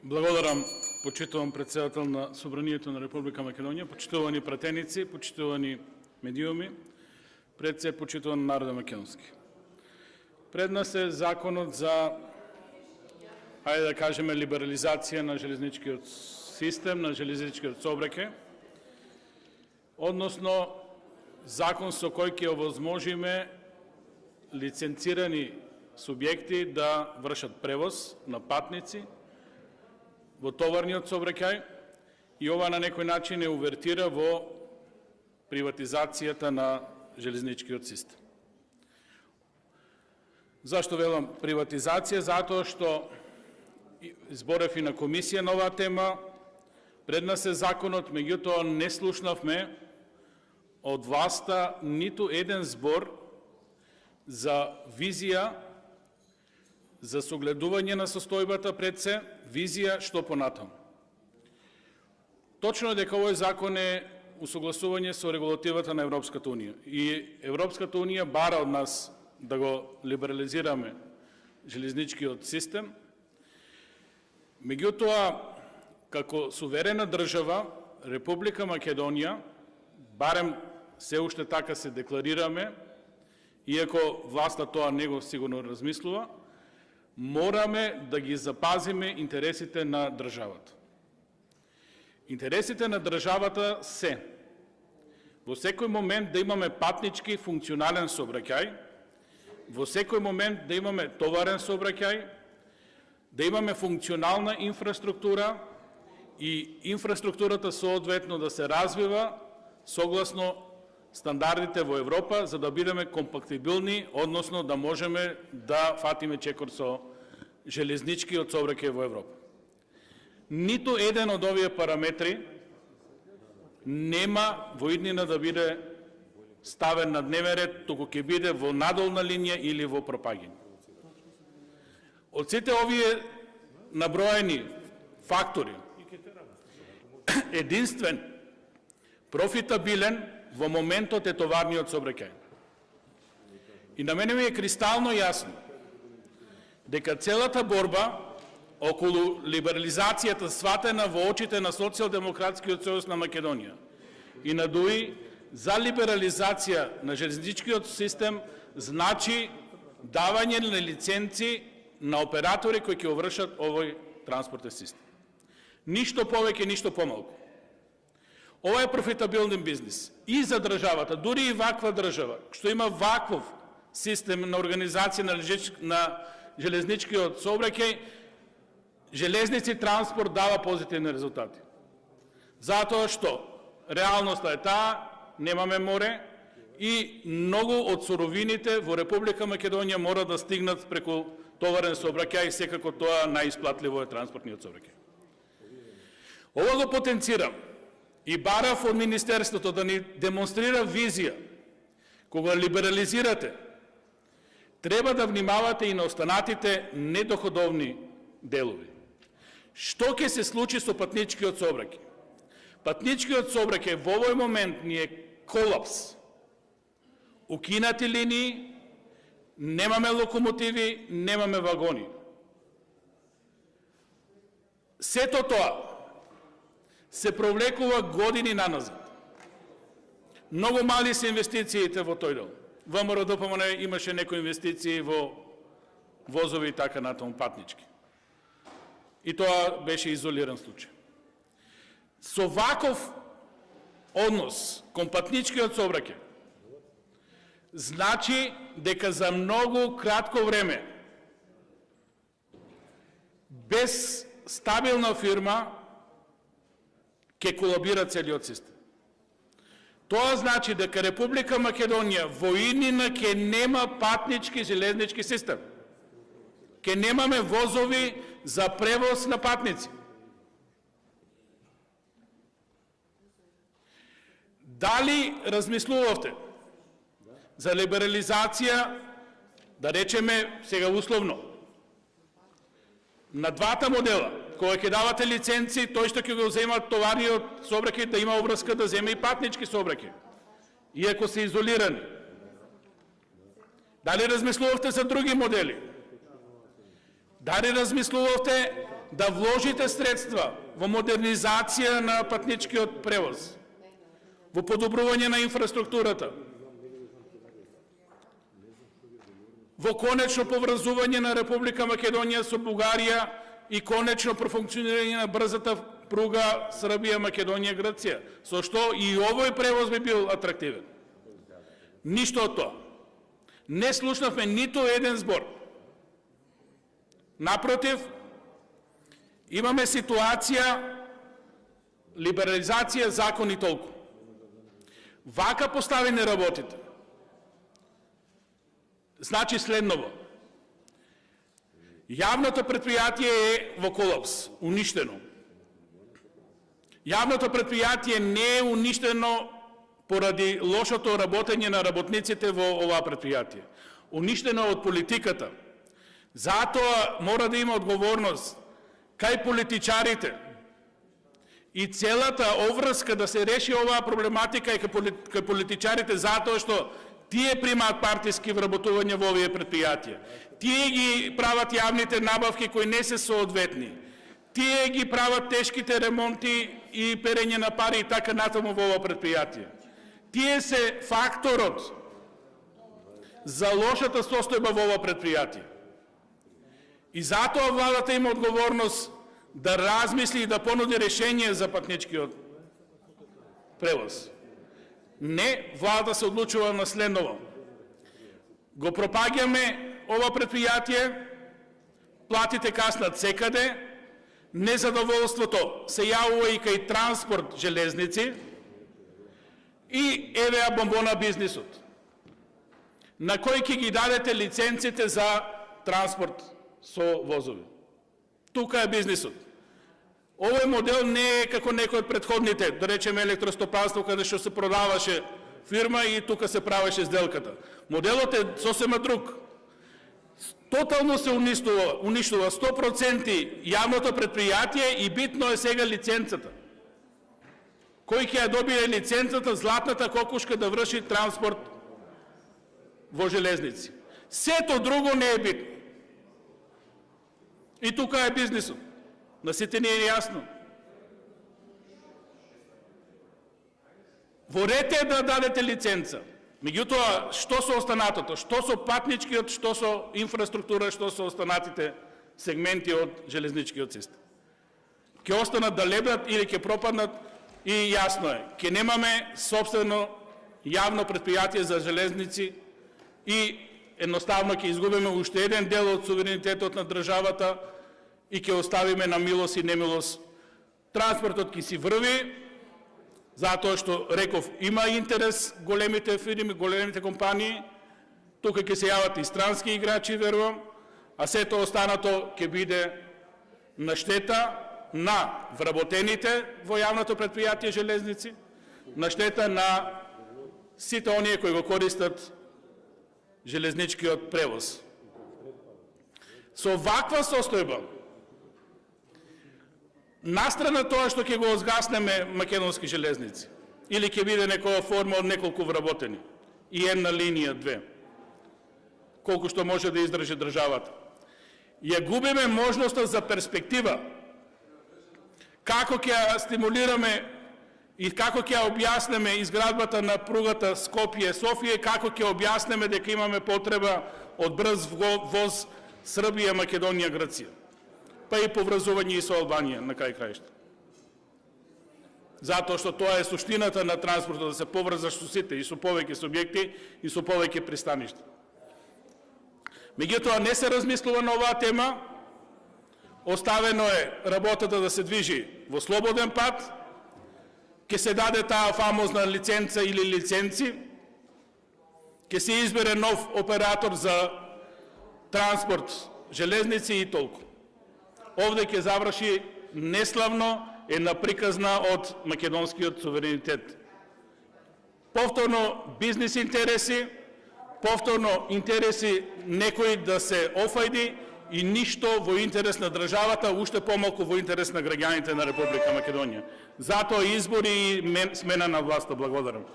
Благодарам, почитувам председател на Собранието на Република Македонија, почитувани пратеници, почитувани медиуми, пред се почитуван народа македонски. Пред нас е законот за, ајде да кажеме, либерализација на железничкиот систем, на железничкиот сообраќај, односно закон со кој ќе овозможиме лиценцирани субјекти да вршат превоз на патници во товарниот сообраќај и ова на некој начин е увертира во приватизацијата на железничкиот систем. Зашто велам приватизација? Затоа што зборев и на комисија на оваа тема, пред нас е законот, меѓутоа не слушнавме од власта ниту еден збор за визија, за согледување на состојбата пред се, визија што понатаму. Точно е дека овој закон е усогласување со регулативата на Европската Унија. И Европската Унија бара од нас да го либерализираме железничкиот систем. Меѓутоа, како суверена држава, Република Македонија, барем се уште така се декларираме, иако власта тоа не го сигурно размислува, мораме да ги запазиме интересите на државата. Интересите на државата се во секој момент да имаме патнички функционален сообраќај, во секој момент да имаме товарен сообраќај, да имаме функционална инфраструктура и инфраструктурата соодветно да се развива согласно стандардите во Европа, за да бидеме компактибилни, односно да можеме да фатиме чекор со железничкиот сообраќај во Европа. Ниту еден од овие параметри нема во иднина да биде ставен на дневен ред, туку ќе биде во надолна линија или во пропаѓање. Од сите овие наброени фактори, единствен, профитабилен во моментот е товарниот сообраќај. И на мене ми е кристално јасно дека целата борба околу либерализацијата сватена во очите на Социјалдемократскиот сојуз на Македонија и на ДУИ за либерализација на железничкиот систем значи давање на лиценци на оператори кои ќе вршат овој транспортен систем. Ништо повеќе, ништо помалку. Ова е профитабилен бизнис и за државата, дури и ваква држава, што има ваков систем на организација на железничкиот сообраќај, железници транспорт дава позитивни резултати. Затоа што реалноста е таа, немаме море и многу од суровините во Република Македонија мора да стигнат преку товарен сообраќај, секако тоа најисплатливо е транспортниот сообраќај. Ова го потенцирам и барав од Министерството да ни демонстрира визија. Кога либерализирате, треба да внимавате и на останатите недоходовни делови. Што ќе се случи со патничкиот сообраќај? Патничкиот сообраќај во овој момент ни е колапс. Укинати линии, немаме локомотиви, немаме вагони. Сето тоа се провлекува години наназад. Многу мали се инвестициите во тој дел. ВМРО ДПМН имаше некои инвестиции во возови и така натаму патнички. И тоа беше изолиран случај. Со ваков однос кон патничкиот сообраќај значи дека за многу кратко време без стабилна фирма ќе колабира целиот систем. Тоа значи дека Република Македонија во иднина ќе нема патнички железнички систем. Ќе немаме возови за превоз на патници. Дали размислувавте за либерализација, да речеме сега условно, на двата модела, кога ќе давате лиценци, тој што ќе го зема товарниот сообраќај да има обврска да земе и патнички сообраќај, иако се изолирани. Дали размислувавте за други модели? Дали размислувавте да вложите средства во модернизација на патничкиот превоз, во подобрување на инфраструктурата, во конечно поврзување на Република Македонија со Бугарија и конечно профункционирање на брзата пруга Србија, Македонија, Грција, со што и овој превоз би бил атрактивен. Ништо од тоа. Не слушнавме ниту еден збор. Напротив, имаме ситуација, либерализација закон и толку. Вака поставени работите. Значи следново. Јавното предпријатие е во колапс, уништено. Јавното предпријатие не е уништено поради лошото работење на работниците во ова предпријатие. Уништено од политиката. Затоа мора да има одговорност кај политичарите и целата обврска да се реши оваа проблематика и кај политичарите, затоа што тие примаат партиски вработувања во овие предпријатија. Тие ги прават јавните набавки кои не се соодветни. Тие ги прават тешките ремонти и перење на пари и така натаму во ова предпријатие. Тие се факторот за лошата состојба во ова предпријатие. И затоа владата има одговорност да размисли и да понуди решение за патничкиот превоз. Не, владата се одлучува на следново. Го пропаѓаме ова предпријатие, платите каснат секаде, незадоволството се јавува и кај транспорт железници и евеа бомбона бизнисот, на кој ќе ги дадете лиценците за транспорт со возови. Тука е бизнисот. Овој модел не е како некој од претходните, да речеме електростопанство, каде што се продаваше фирма и тука се правеше сделката. Моделот е сосема друг. Тотално се уништува 100% јавното предпријатие и битно е сега лиценцата. Кој ќе ја добие лиценцата, златната кокушка да врши транспорт во железници. Сето друго не е битно. И тука е бизнисот. На сите ни е јасно. Во ред е да дадете лиценца. Меѓутоа, што со останатото? Што со патничкиот, што со инфраструктура, што со останатите сегменти од железничкиот систем? Ке останат да лебнат или ке пропаднат и јасно е. Ке немаме собствено јавно предпријатие за железници и едноставно ке изгубиме уште еден дел од суверенитетот на државата и ке оставиме на милост и немилост. Транспортот ке си врви, затоа што, реков, има интерес големите фирми, големите компании, тука ќе се јават и странски играчи, верувам, а сето останато ќе биде на штета на вработените во јавното предпријатие железници, на штета на сите оние кои го користат железничкиот превоз. Со ваква состојба, настрана тоа што ќе го згаснеме македонски железници, или ќе биде некоја форма од неколку вработени, и една линија, две, колку што може да издржи државата, ја губиме можноста за перспектива, како ќе ја стимулираме и како ќе ја објаснеме изградбата на пругата Скопје-Софија, како ќе објаснеме дека имаме потреба од брз воз Србија, Македонија, Грција, па и поврзување и со Албанија на крај краишта. Затоа што тоа е суштината на транспортот, да се поврзаш со сите, и со повеќе субјекти, и со повеќе пристаништа. Меѓутоа не се размислува на оваа тема, оставено е работата да се движи во слободен пат, ќе се даде таа фамозна лиценца или лиценци, ќе се избере нов оператор за транспорт, железници и толку. Овде ќе заврши неславно една приказна од македонскиот суверенитет. Повторно бизнес интереси, повторно интереси некои да се офајди и ништо во интерес на државата, уште помалку во интерес на граѓаните на Република Македонија. Затоа избори и смена на власта. Благодарам.